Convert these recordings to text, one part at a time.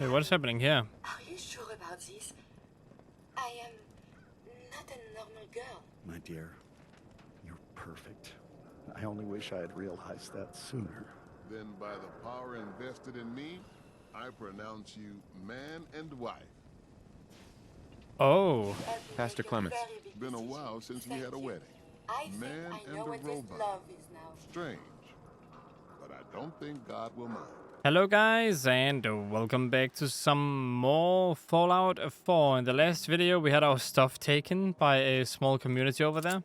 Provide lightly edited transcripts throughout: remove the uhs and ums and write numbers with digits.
Hey, what's happening here? Are you sure about this? I am not a normal girl. My dear, you're perfect. I only wish I had realized that sooner. Then by the power invested in me, I pronounce you man and wife. Oh, Pastor Clemens. Been a while since we had a wedding. I Man think I and know a what this robot. love is now. Strange. But I don't think God will mind. hello guys, and welcome back to some more Fallout 4. In the last video, we had our stuff taken by a small community over there.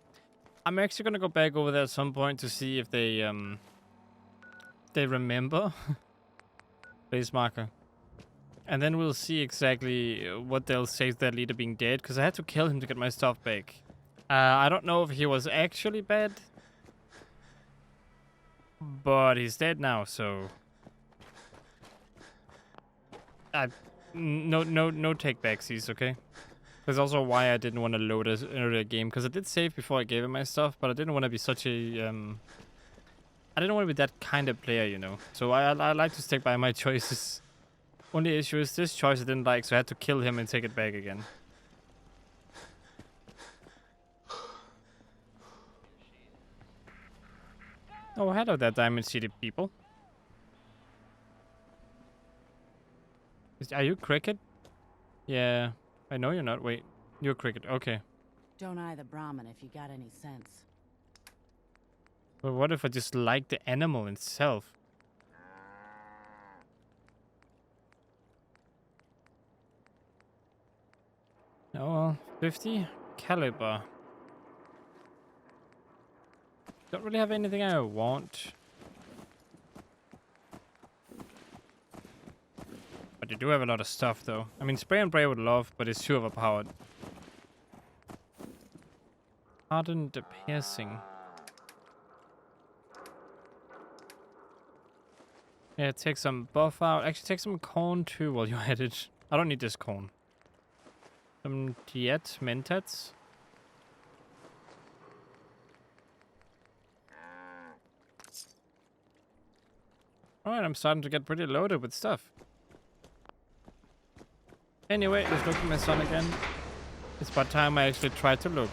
I'm actually gonna go back over there at some point to see if they remember. Base marker. And then we'll see exactly what they'll say to their leader being dead, because I had to kill him to get my stuff back. I don't know if he was actually bad, but he's dead now, so no take backsies, okay? That's also why I didn't want to load a game, because I did save before I gave him my stuff, but I didn't want to be such a I didn't want to be that kind of player, you know. So I like to stick by my choices. Only issue is this choice I didn't like, so I had to kill him and take it back again. Oh, hello there, Diamond City people. Are you Cricket? Yeah, I know you're not. Wait, you're Cricket. Okay. Don't eye the Brahmin if you got any sense. But what if I just like the animal itself? Oh well, 50 caliber. Don't really have anything I want. But you do have a lot of stuff though. I mean, spray and pray would love, but it's too overpowered. Harden the piercing. Yeah, take some buff out. Actually, take some corn too while you're at it. I don't need this corn. Some diet mentats. Alright, I'm starting to get pretty loaded with stuff. Anyway, let's look at my son again. It's about time I actually tried to look.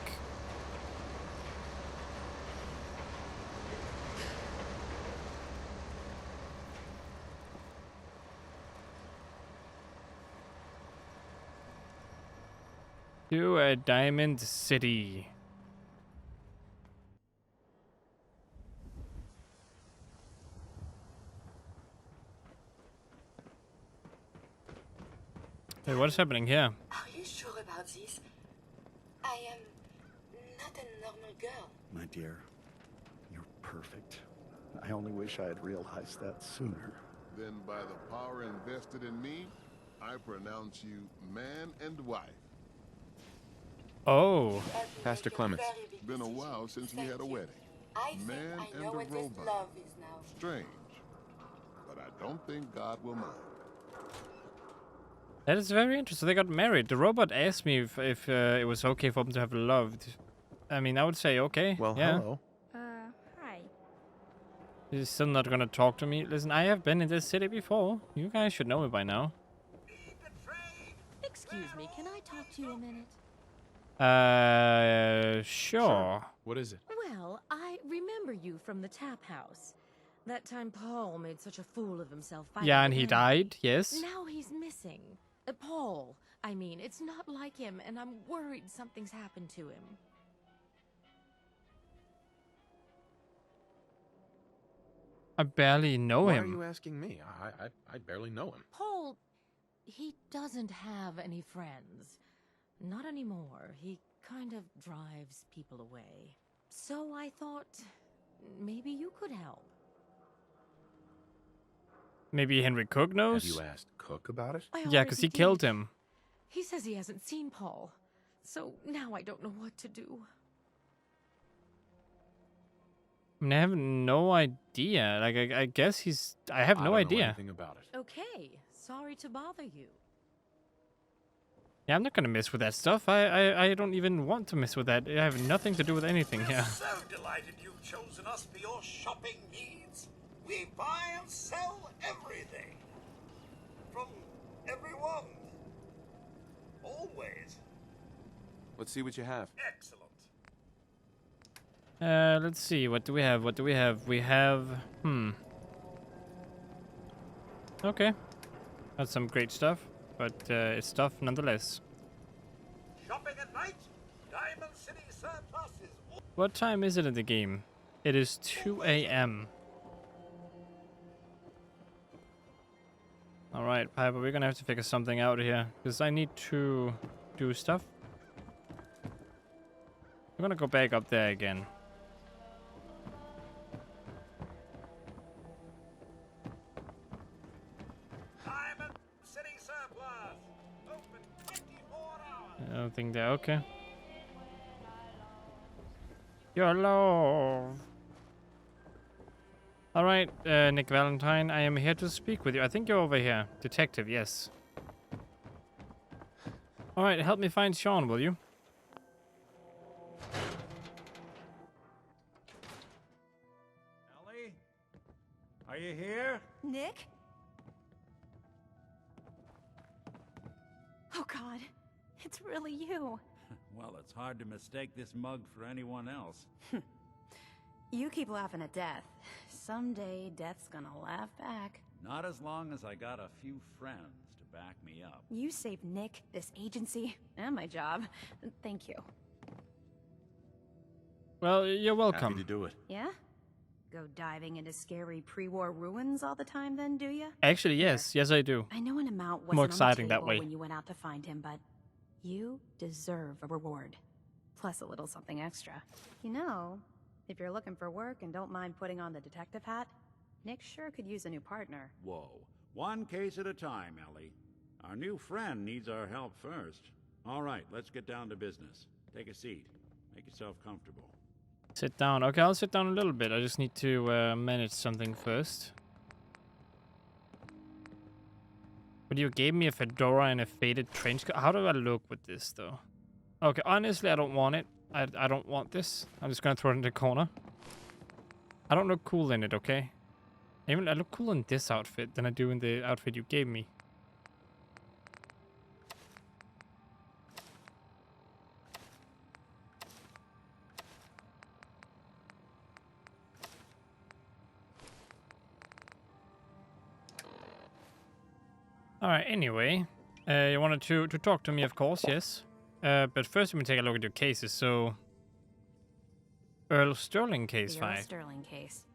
To a Diamond City. Hey, what is happening here? Are you sure about this? I am not a normal girl. My dear, you're perfect. I only wish I had realized that sooner. Then by the power invested in me, I pronounce you man and wife. Oh, Pastor Clemens. Been a while since we had a wedding. I think Man I and know a what this robot. love is now. Strange. But I don't think God will mind. that is very interesting. They got married. The robot asked me if it was okay for them to have loved. I mean, I would say okay. Well, yeah. hello. Hi. He's still not gonna talk to me. Listen, I have been in this city before. You guys should know me by now. Excuse me, can I talk to you a minute? Sure. What is it? Well, I remember you from the tap house. That time Paul made such a fool of himself. Yeah, and he fighting died, yes. Now he's missing. Paul, I mean, it's not like him, and I'm worried something's happened to him. I barely know Why are him. you asking me? I barely know him. Paul, he doesn't have any friends. Not anymore. He kind of drives people away. So I thought maybe you could help. Maybe Henry Cook knows? Have you asked Cook about it? Yeah, because he killed him. He says he hasn't seen Paul. So now I don't know what to do. I mean, I have no idea. Like, I guess he's... I have no don't know idea. anything about it. Okay, sorry to bother you. Yeah, I'm not gonna mess with that stuff. I don't even want to mess with that. I have nothing to do with anything here. So delighted you've chosen us for your shopping needs. We buy and sell everything. From every always. Let's see what you have. Excellent. Let's see. What do we have? What do we have? We have... Okay. That's some great stuff, but it's stuff nonetheless. Shopping at night? Diamond City Surplus is... What time is it in the game? It is 2 a.m. Alright, Piper, we're gonna have to figure something out here, because I need to do stuff. I'm gonna go back up there again. Diamond City Surplus. Open 24 hours. I don't think they're okay. Your love. Alright, Nick Valentine, I am here to speak with you. I think you're over here. Detective, yes. Alright, help me find Sean, will you? Ellie? Are you here? Nick? Oh God, it's really you. Well, it's hard to mistake this mug for anyone else. You keep laughing at death. Someday, death's gonna laugh back. Not as long as I got a few friends to back me up. You saved Nick, this agency, and my job. Thank you. Well, you're welcome. Happy to do it. Yeah? Go diving into scary pre-war ruins all the time then, do you? Actually, yes. Yes, I do. I know an amount wasn't More on the exciting that table way. when you went out to find him, but you deserve a reward. Plus a little something extra. You know, if you're looking for work and don't mind putting on the detective hat, Nick sure could use a new partner. Whoa. One case at a time, Ellie. Our new friend needs our help first. All right, let's get down to business. Take a seat. Make yourself comfortable. Sit down. Okay, I'll sit down a little bit. I just need to manage something first. But you gave me a fedora and a faded trench coat. How do I look with this, though? Okay, honestly, I don't want it. I don't want this. I'm just gonna throw it in the corner. I don't look cool in it, okay? Even I look cool in this outfit than I do in the outfit you gave me. Alright, anyway. You wanted to talk to me, of course, yes. But first let me take a look at your cases, so... Earl Sterling case The Earl 5. Sterling case.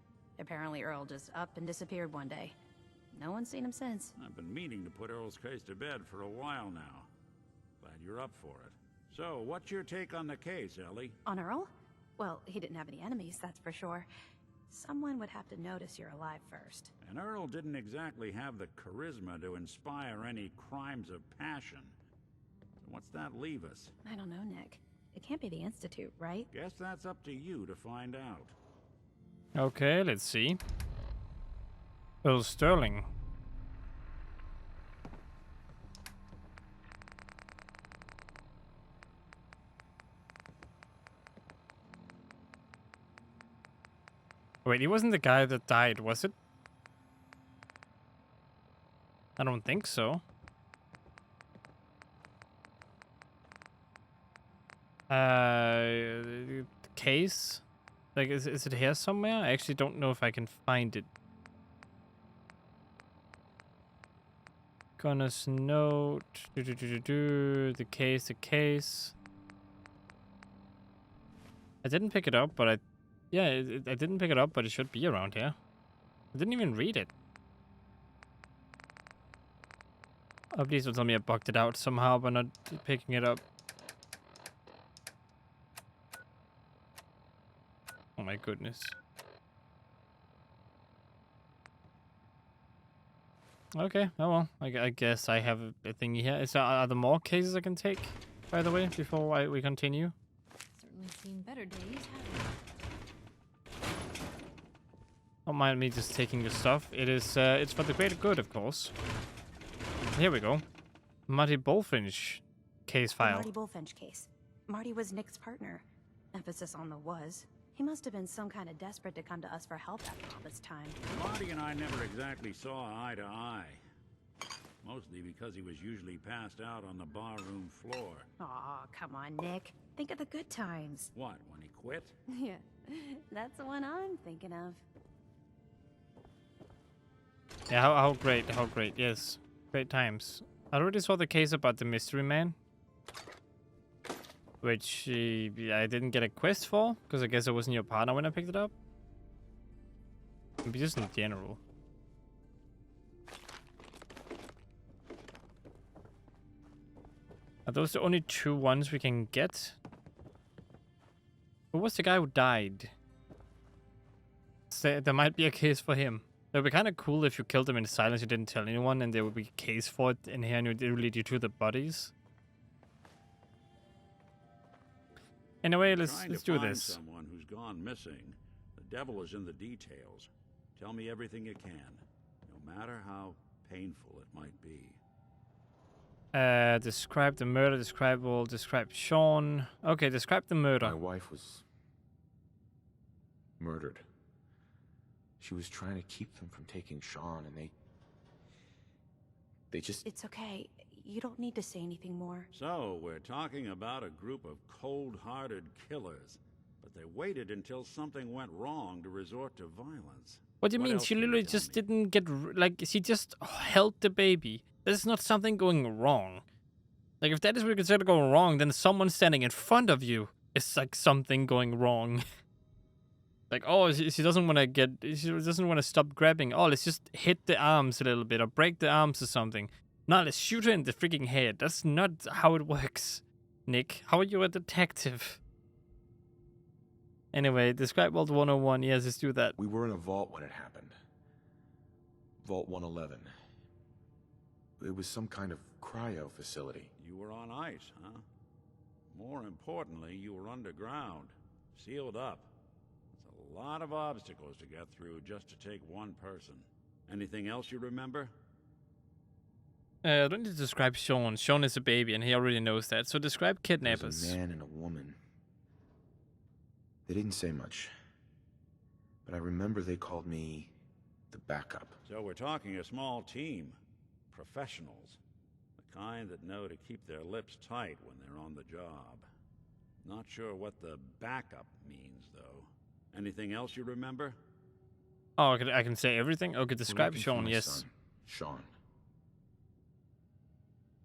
Apparently Earl just up and disappeared one day. No one's seen him since. I've been meaning to put Earl's case to bed for a while now. Glad you're up for it. So, what's your take on the case, Ellie? On Earl? Well, he didn't have any enemies, that's for sure. Someone would have to notice you're alive first. And Earl didn't exactly have the charisma to inspire any crimes of passion. So what's that leave us? I don't know, Nick. It can't be the Institute, right? Guess that's up to you to find out. Okay, let's see. Earl Sterling. Wait, he wasn't the guy that died, was it? I don't think so. Case? Like, is it here somewhere? I actually don't know if I can find it. Gunner's note. The case. I didn't pick it up, but I didn't pick it up, but it should be around here. I didn't even read it. Oh, please don't tell me I bugged it out somehow by not picking it up. Oh my goodness. Okay, oh well. I guess I have a thingy here. Are there more cases I can take, by the way, before we continue? Certainly seen better days, haven't Don't mind me just taking your stuff. It's for the greater good, of course. Here we go. Marty Bullfinch case The file. Marty Bullfinch case. Marty was Nick's partner. Emphasis on the was. He must have been some kind of desperate to come to us for help after all this time. Marty and I never exactly saw eye to eye. Mostly because he was usually passed out on the barroom floor. Aw, come on, Nick. Think of the good times. What, when he quit? Yeah, that's the one I'm thinking of. Yeah, how great, yes. Great times. I already saw the case about the mystery man. Which I didn't get a quest for, because I guess it wasn't your partner when I picked it up. Maybe just in general. Are those the only 2 ones we can get? Who was the guy who died? There might be a case for him. It would be kind of cool if you killed them in silence, you didn't tell anyone, and there would be a case for it in here, and it would lead you to the bodies. Anyway, let's do this. Someone who's gone missing. The devil is in the details. Tell me everything you can, no matter how painful it might be. Describe the murder. Describe Sean. Okay, describe the murder. My wife was murdered. She was trying to keep them from taking Sean, and they just... It's okay. You don't need to say anything more. So, we're talking about a group of cold-hearted killers, but they waited until something went wrong to resort to violence. What do you mean? else She can you literally tell just me? didn't get... Like, she just held the baby. There's not something going wrong. Like, if that is what you consider going wrong, then someone standing in front of you is, like, something going wrong. Like, oh, she doesn't want to get... She doesn't want to stop grabbing. Oh, let's just hit the arms a little bit or break the arms or something. No, let's shoot her in the freaking head. That's not how it works, Nick. How are you a detective? Anyway, describe Vault 101. Yes, let's do that. We were in a vault when it happened. Vault 111. It was some kind of cryo facility. You were on ice, huh? More importantly, you were underground, sealed up. It's a lot of obstacles to get through just to take one person. Anything else you remember? I don't need to describe Sean. Sean is a baby, and he already knows that. So describe There kidnappers. was a man and a woman. They didn't say much, but I remember they called me the backup. So we're talking a small team. Professionals. The kind that know to keep their lips tight when they're on the job. Not sure what the backup means, though. Anything else you remember? Oh, I can say everything? Okay, We're describe looking for Sean, my yes. son, Sean.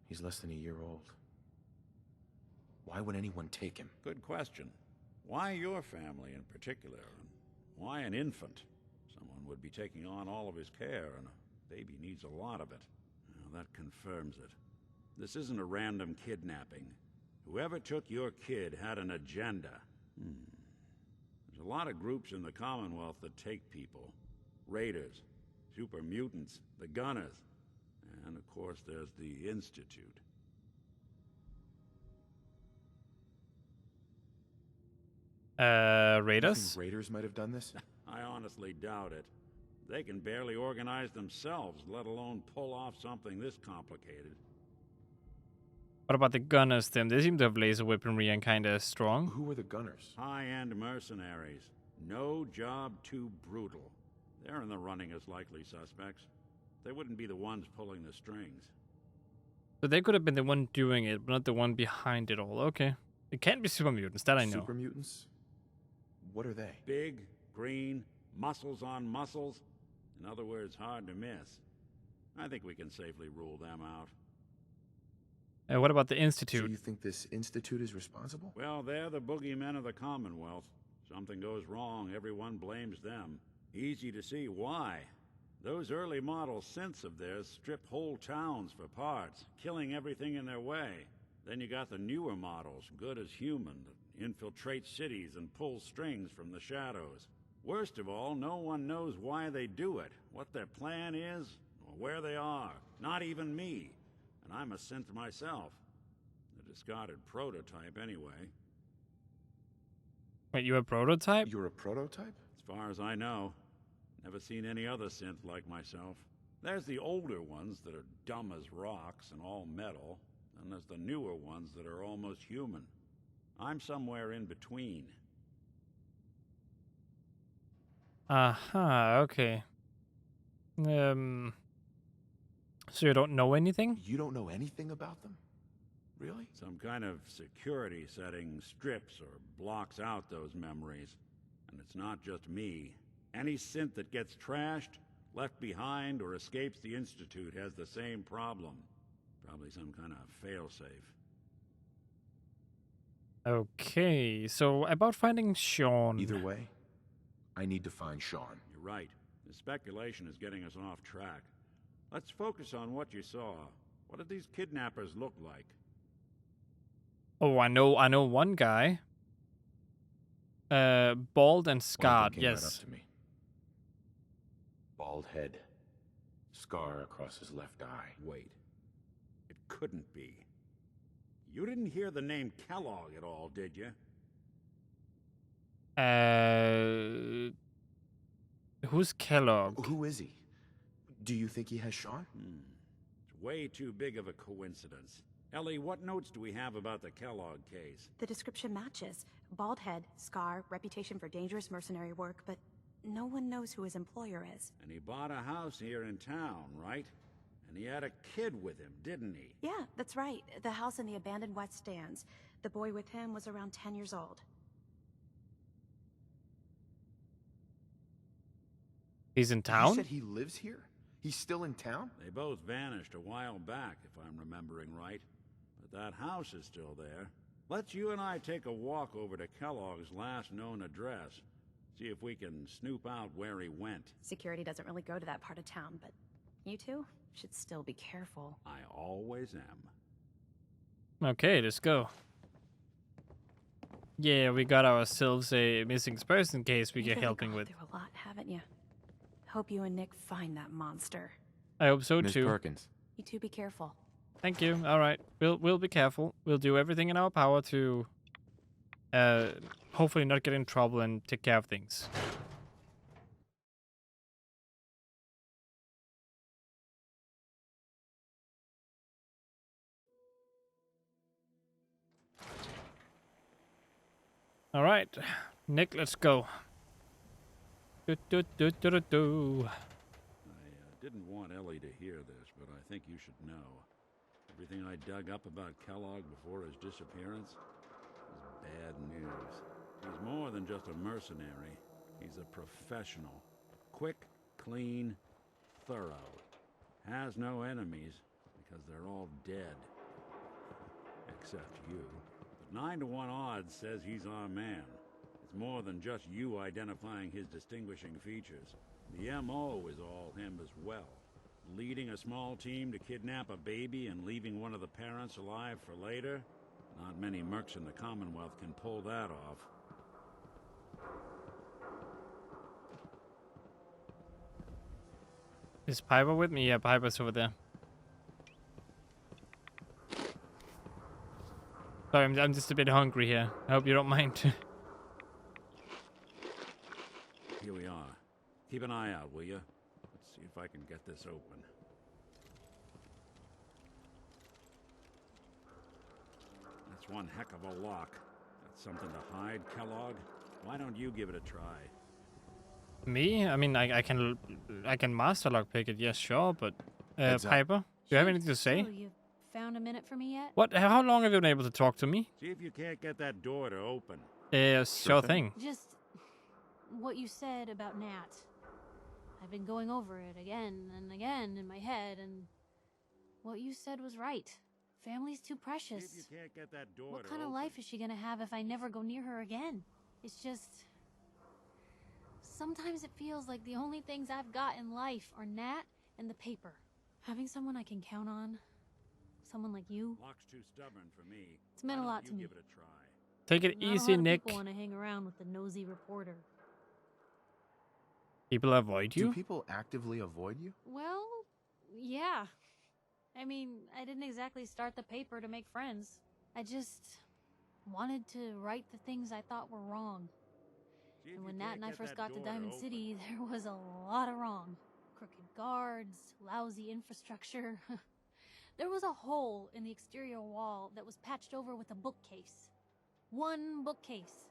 He's less than a year old. Why would anyone take him? Good question. Why your family in particular? And why an infant? Someone would be taking on all of his care, and a baby needs a lot of it. Well, that confirms it. This isn't a random kidnapping. Whoever took your kid had an agenda. There's a lot of groups in the Commonwealth that take people. Raiders, super mutants, the Gunners, and of course there's the Institute. You Raiders? think raiders might have done this? I honestly doubt it. They can barely organize themselves, let alone pull off something this complicated. What about the Gunners, Tim? They seem to have laser weaponry and kind of strong. Who were the gunners? High-end mercenaries. No job too brutal. They're in the running as likely suspects. They wouldn't be the ones pulling the strings. So they could have been the one doing it, but not the one behind it all. Okay. It can't be super mutants, that I know. Super mutants? What are they? Big, green, muscles on muscles. In other words, hard to miss. I think we can safely rule them out. What about the So Institute? you think this institute is responsible? Well, they're the boogeymen of the Commonwealth. Something goes wrong, everyone blames them. Easy to see why. Those early model synths of theirs strip whole towns for parts, killing everything in their way. Then you got the newer models, good as human, that infiltrate cities and pull strings from the shadows. Worst of all, no one knows why they do it, what their plan is, or where they are. Not even me. And I'm a synth myself. A discarded prototype, anyway. Wait, you a prototype? You're a prototype? As far as I know. Never seen any other synth like myself. There's the older ones that are dumb as rocks and all metal. And there's the newer ones that are almost human. I'm somewhere in between. Aha, okay. So you don't know anything? You don't know anything about them? Really? Some kind of security setting strips or blocks out those memories. And it's not just me. Any synth that gets trashed, left behind, or escapes the Institute has the same problem. Probably some kind of failsafe. Okay, so about finding Sean. Either way, I need to find Sean. You're right. The speculation is getting us off track. Let's focus on what you saw. What did these kidnappers look like? Oh, I know one guy. Bald and One of them scarred, came right yes. up to me. Bald head, scar across his left eye. Wait. It couldn't be. You didn't hear the name Kellogg at all, did you? Who's Kellogg? Who is he? Do you think he has Sean? It's way too big of a coincidence. Ellie, what notes do we have about the Kellogg case? The description matches. Bald head, scar, reputation for dangerous mercenary work, but no one knows who his employer is. And he bought a house here in town, right? And he had a kid with him, didn't he? Yeah, that's right. The house in the abandoned West Stands. The boy with him was around 10 years old. He's in You town? said he lives here? He's still in town? They both vanished a while back, if I'm remembering right. But that house is still there. Let's you and I take a walk over to Kellogg's last known address. See if we can snoop out where he went. Security doesn't really go to that part of town, but you two should still be careful. I always am. Okay, let's go. Yeah, we got ourselves a missing person case we You've get really helping gone with. through a lot, haven't you? Hope you and Nick find that monster. I hope so Miss too. Perkins. You two be careful. Thank you. All right, we'll be careful. We'll do everything in our power to, hopefully not get in trouble and take care of things. All right, Nick, let's go. Do, do, do, do, do, do. I didn't want Ellie to hear this, but I think you should know. Everything I dug up about Kellogg before his disappearance is bad news. He's more than just a mercenary. He's a professional. Quick, clean, thorough. Has no enemies because they're all dead. Except you. But 9-to-1 odds says he's our man. It's more than just you identifying his distinguishing features. The M.O. is all him as well. Leading a small team to kidnap a baby and leaving one of the parents alive for later? Not many mercs in the Commonwealth can pull that off. Is Piper with me? Yeah, Piper's over there. Sorry, I'm just a bit hungry here. I hope you don't mind. Here we are. Keep an eye out, will you? Let's see if I can get this open. That's one heck of a lock. Got something to hide, Kellogg? Why don't you give it a try? Me? I mean, I can master lockpick it, yes, sure, but Heads up. Piper, do you have anything to say? So, you found a minute for me yet? What? How long have you been able to talk to me? See if you can't get that door to open. Sure thing. Just what you said about Nat. I've been going over it again and again in my head, and what you said was right. Family's too See precious. if you can't get that door What to kind of open. life is she gonna have if I never go near her again? It's just... Sometimes it feels like the only things I've got in life are Nat and the paper. Having someone I can count on, someone like you, Lock's too stubborn for me. it's meant a Why lot don't to you me. give it a try? Take it Not a easy, lot of Nick. people want to hang around with the nosy reporter. People avoid Do you? people actively avoid you? Well, yeah. I mean, I didn't exactly start the paper to make friends. I just wanted to right the things I thought were wrong. See if And you when Nat can't and I get first that got to door Diamond open. City, there was a lot of wrong. Crooked guards, lousy infrastructure. There was a hole in the exterior wall that was patched over with a bookcase. One bookcase.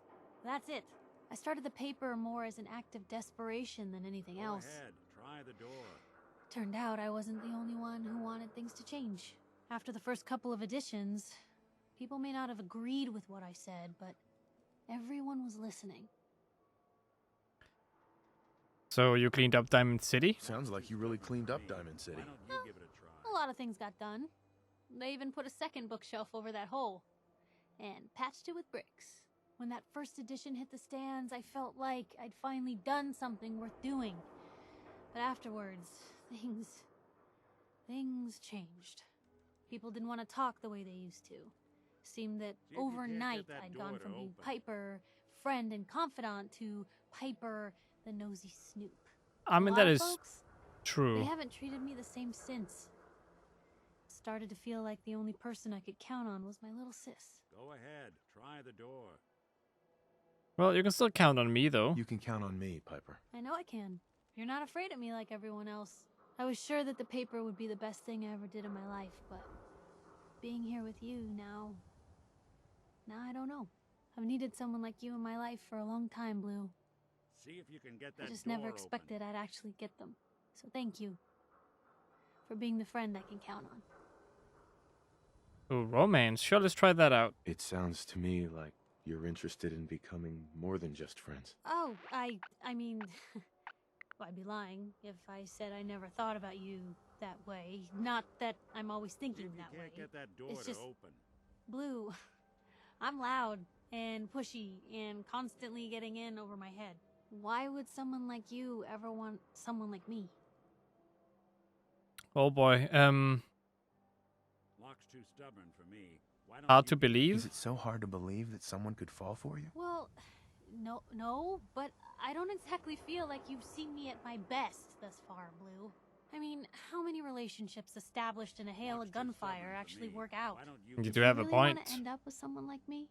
That's it. I started the paper more as an act of desperation than anything Go else. ahead, try the door. Turned out I wasn't the only one who wanted things to change. After the first couple of editions, people may not have agreed with what I said, but everyone was listening. So you cleaned up Diamond City? Sounds like you really cleaned up Diamond City. Why don't you give it a try? A lot of things got done. They even put a second bookshelf over that hole and patched it with bricks. When that first edition hit the stands, I felt like I'd finally done something worth doing. But afterwards, things changed. People didn't want to talk the way they used to. Seemed that See if you can't overnight get that I'd door gone to from being open. Piper, friend and confidant, to Piper, the nosy snoop. I mean, A lot that of is folks, true. they haven't treated me the same since. Started to feel like the only person I could count on was my little sis. Go ahead, try the door. Well, you can still count on me, though. You can count on me, Piper. I know I can. You're not afraid of me like everyone else. I was sure that the paper would be the best thing I ever did in my life, but being here with you now I don't know. I've needed someone like you in my life for a long time, Blue. See if you can get that I just door never expected I'd actually get them. So thank you for being the friend I can count on. Oh, romance. Sure, let's try that out. It sounds to me like you're interested in becoming more than just friends. Oh, I mean, well, I'd be lying if I said I never thought about you that way. Not that I'm always See thinking if you that can't way. get that door It's to just- open. Blue, I'm loud and pushy and constantly getting in over my head. Why would someone like you ever want someone like me? Oh boy. Lock's too stubborn for me. Why don't Hard you to give- believe. Is it so hard to believe that someone could fall for you? Well, no, but I don't exactly feel like you've seen me at my best thus far, Blue. I mean, how many relationships established in a hail Lock's of too gunfire stubborn for actually me. work out? Why don't You give do it have a really point. want to end up with someone like me?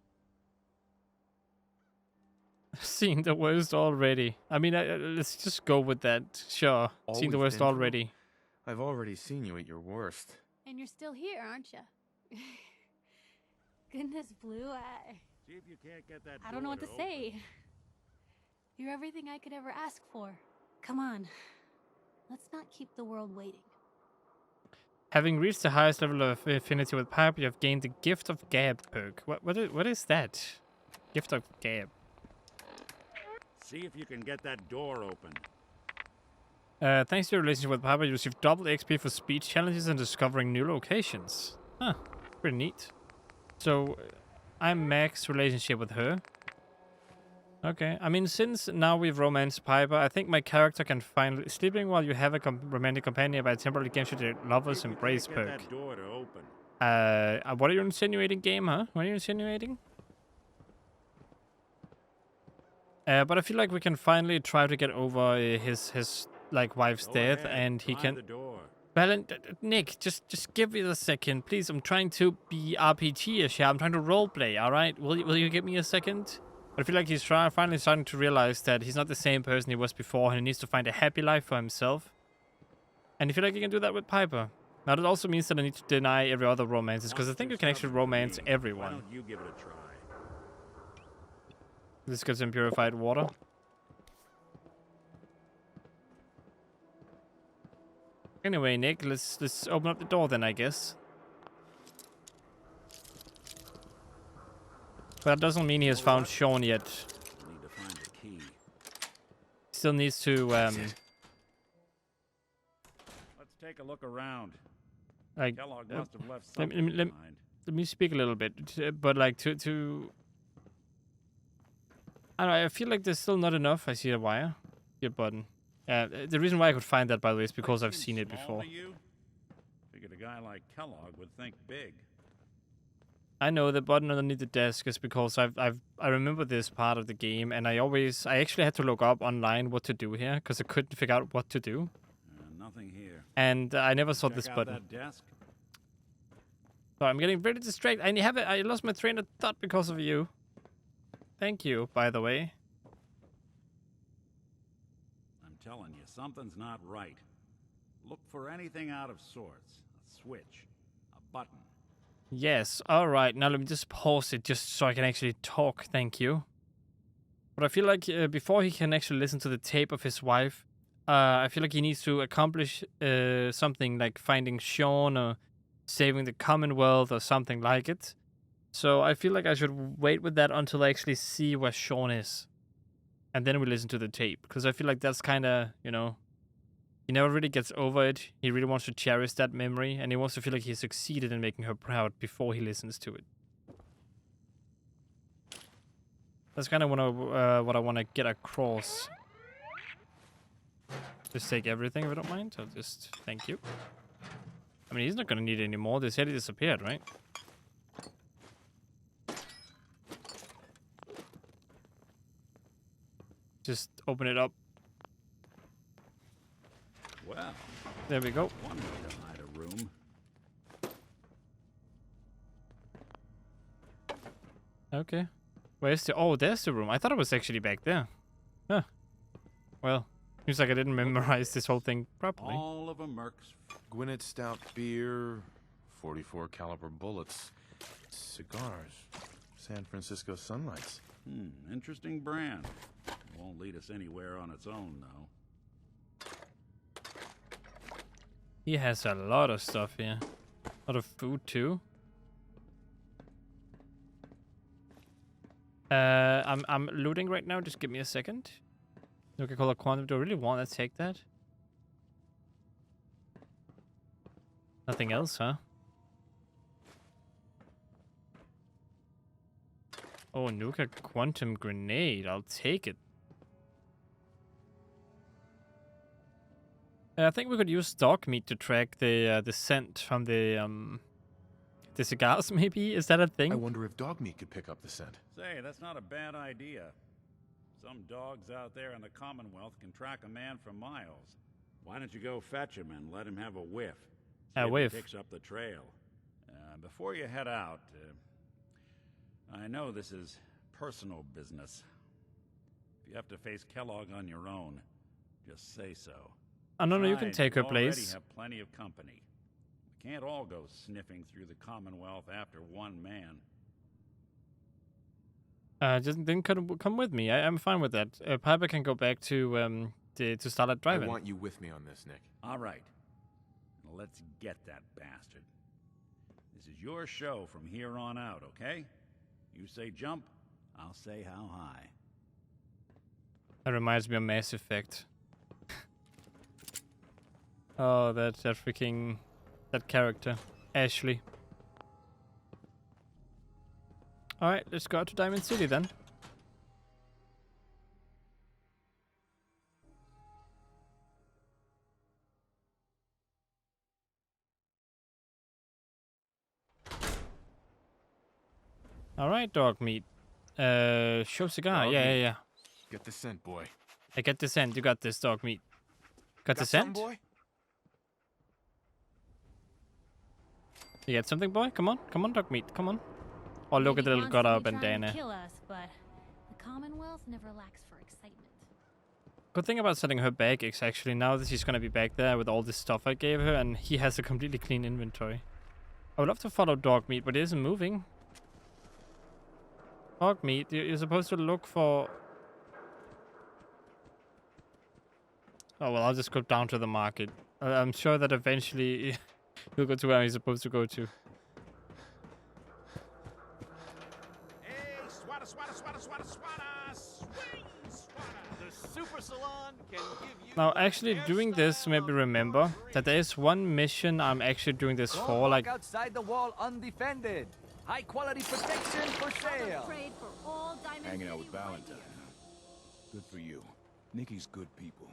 Seen the worst already. I mean, let's just go with that. Sure. All Seen the we've worst been through? already. I've already seen you at your worst. And you're still here, aren't you? Goodness, Blue, See if you can't get that I don't know door what to open. say. You're everything I could ever ask for. Come on, let's not keep the world waiting. Having reached the highest level of affinity with Piper, you have gained the Gift of Gab perk. What is that? Gift of Gab. See if you can get that door open. Thanks to your relationship with Piper, you receive double XP for speech challenges and discovering new locations. Huh, pretty neat. So, I'm Mac's relationship with her. Okay, I mean, since now we've romanced Piper, I think my character can finally... Sleeping while you have a romantic companion by temporarily gives you the Lover's See if you Embrace can't get perk. that door to open. What are you insinuating, game, huh? What are you insinuating? But I feel like we can finally try to get over his like wife's Go death, ahead, and he try can. the door. Well, Nick, just give me a second, please. I'm trying to be RPG-ish here. I'm trying to roleplay. All right, will you give me a second? But I feel like he's finally starting to realize that he's not the same person he was before, and he needs to find a happy life for himself. And I feel like he can do that with Piper. Now that also means that I need to deny every other romances, because I Lock's think too you can actually stubborn for romance me. everyone. Why don't you give it a try? Let's get some purified water. Anyway, Nick, let's open up the door then, I guess. But that doesn't mean he has found Sean yet. Need to find the key. Still needs to Let's take a look around. like Kellogg must have left let something me- let- behind. let me speak a little bit, but like to I don't know, I feel like there's still not enough. I see a wire. Your button. The reason why I could find that, by the way, is because I've Seems seen it small before. to you? Figured a guy like Kellogg would think big. I know the button underneath the desk is because I remember this part of the game, and I actually had to look up online what to do here because I couldn't figure out what to do, Nothing here. and I never saw Check this out button. that desk. So I'm getting very distracted. I lost my train of thought because of you. Thank you, by the way. I'm telling you, something's not right. Look for anything out of sorts. A switch. A button. Yes, alright, now let me just pause it just so I can actually talk, thank you. But I feel like before he can actually listen to the tape of his wife, I feel like he needs to accomplish something like finding Sean or saving the Commonwealth or something like it. So I feel like I should wait with that until I actually see where Sean is. And then we listen to the tape. Because I feel like that's kind of, you know, he never really gets over it. He really wants to cherish that memory. And he wants to feel like he succeeded in making her proud before he listens to it. That's kind of what I want to get across. Just take everything if you don't mind. I'll just... Thank you. I mean, he's not going to need it anymore. They said he disappeared, right? Just open it up. Well, there we go. One way to hide a room. Okay. Where's the... Oh, there's the room. I thought it was actually back there. Huh. Well, seems like I didn't memorize this whole thing properly. All of a Merc's Gwinnett stout beer, 44 caliber bullets, cigars, San Francisco sunlights. Interesting brand. Won't lead us anywhere on its own, though. He has a lot of stuff here. A lot of food, too. I'm looting right now. Just give me a second. Coca-Cola Quantum. Do I really want to take that? Nothing else, huh? Oh, Nuka Quantum Grenade. I'll take it. I think we could use dog meat to track the scent from the cigars, maybe? Is that a thing? I wonder if dog meat could pick up the scent. Say, that's not a bad idea. Some dogs out there in the Commonwealth can track a man for miles. Why don't you go fetch him and let him have a whiff? A whiff? He picks up the trail. Before you head out, I know this is personal business. If you have to face Kellogg on your own, just say so. Oh, no, you can take her we already place. have plenty of company. We can't all go sniffing through the Commonwealth after one man. Just then come with me. I'm fine with that. Piper can go back to Starlight Drive-In. I want you with me on this, Nick. All right. Now let's get that bastard. This is your show from here on out, okay? You say jump, I'll say how high. That reminds me of Mass Effect. Oh, that character, Ashley. All right, let's go out to Diamond City then. All right, dog meat. Show cigar. Dog Yeah. meat. Get the scent, boy. I get the scent. You got this, dog meat. Got the scent? Boy? You get something, boy? Come on, dog meat. Come on. Oh, look at the little got bandana. Kill us, but the Commonwealth never lacks for excitement. Good thing about setting her back is actually now that she's gonna be back there with all this stuff I gave her, and he has a completely clean inventory. I would love to follow dog meat, but it isn't moving. Dog meat, you're supposed to look for... Oh, well, I'll just go down to the market. I'm sure that eventually he'll go to where he's supposed to go to. Hey, swatter, swatter, swatter, swatter, swatter, swing, swatter. The super salon can give you... Now, actually doing this made me remember that there is one mission I'm actually doing this for, like... outside the wall undefended. High quality protection for sale. Hanging out with Valentine. Good for you. Nikki's good people.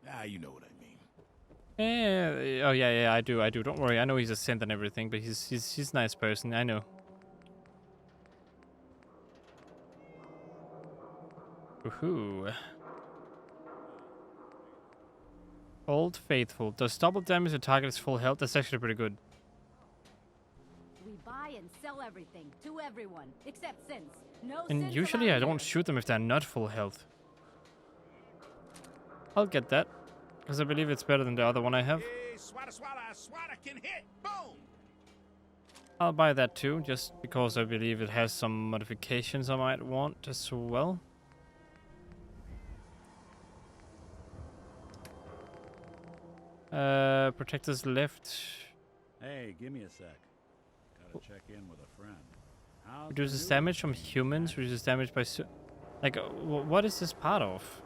Ah, you know what I mean. Yeah, oh yeah, I do. Don't worry, I know he's a saint and everything, but he's a nice person. I know. Woohoo! Old Faithful does double damage to target's full health. That's actually pretty good. We buy and sell everything to everyone except sins. No And sins usually I allowed don't here. shoot them if they're not full health. I'll get that, because I believe it's better than the other one I have. Hey, swatter, swatter, swatter can hit. Boom. I'll buy that too, just because I believe it has some modifications I might want as well. Protectors left. Hey, give me a sec. Gotta check in with a friend. How's the Reduces new damage from humans. Reduces damage by like, what is this part of?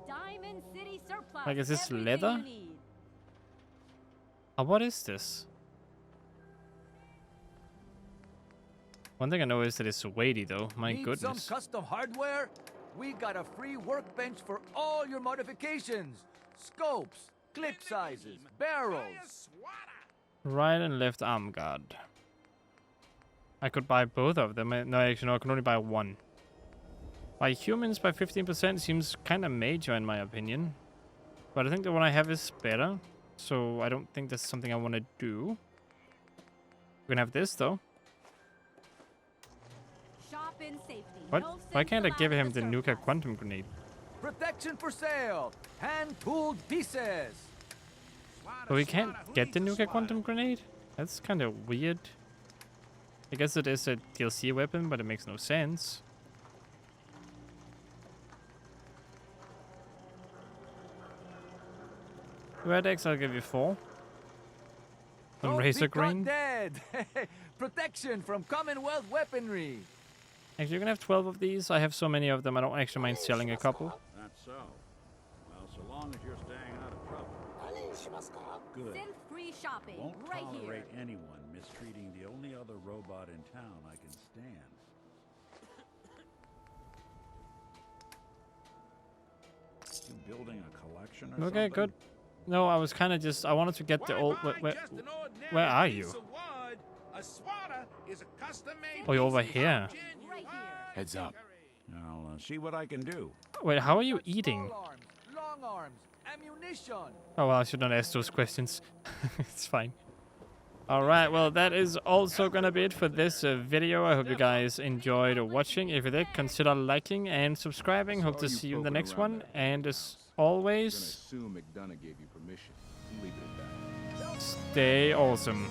Diamond City surplus. Like, is this everything leather? you need. What is this? One thing I know is that it's weighty, though. My Need goodness. some custom hardware? We got a free workbench for all your modifications. Scopes, clip sizes, barrels. Right and left arm guard. I could buy both of them. No, actually, no, I can only buy one. Buy humans by 15% seems kind of major in my opinion. But I think the one I have is better. So I don't think that's something I want to do. We're gonna have this, though. Shop in safety. What? No Why sense can't I give allowed him in the surplus. nuka quantum grenade? Protection for sale. Hand-tooled pieces. But we can't get the nuka quantum grenade? That's kind of weird. I guess it is a DLC weapon, but it makes no sense. Red X, I'll give you 4. Some Don't razor be caught green. dead. Protection from Commonwealth weaponry. Actually, you're gonna have 12 of these. I have so many of them, I don't actually mind selling a couple. That's so. Well, so long as you're staying out of trouble. Good. Synth-free shopping Won't right tolerate here. anyone mistreating the only other robot in town I can stand. You building a collection or something? Okay, good. No, I was kind of just... I wanted to get the old... Where are you? Oh, you're over here. Heads up. I'll see what I can do. Wait, how are you eating? Long arms, ammunition. Oh, well, I should not ask those questions. It's fine. Alright, well, that is also gonna be it for this video. I hope you guys enjoyed watching. If you did, consider liking and subscribing. Hope to see you in the next one. And as always, Assume McDonough gave you permission. Leave it at that. stay awesome.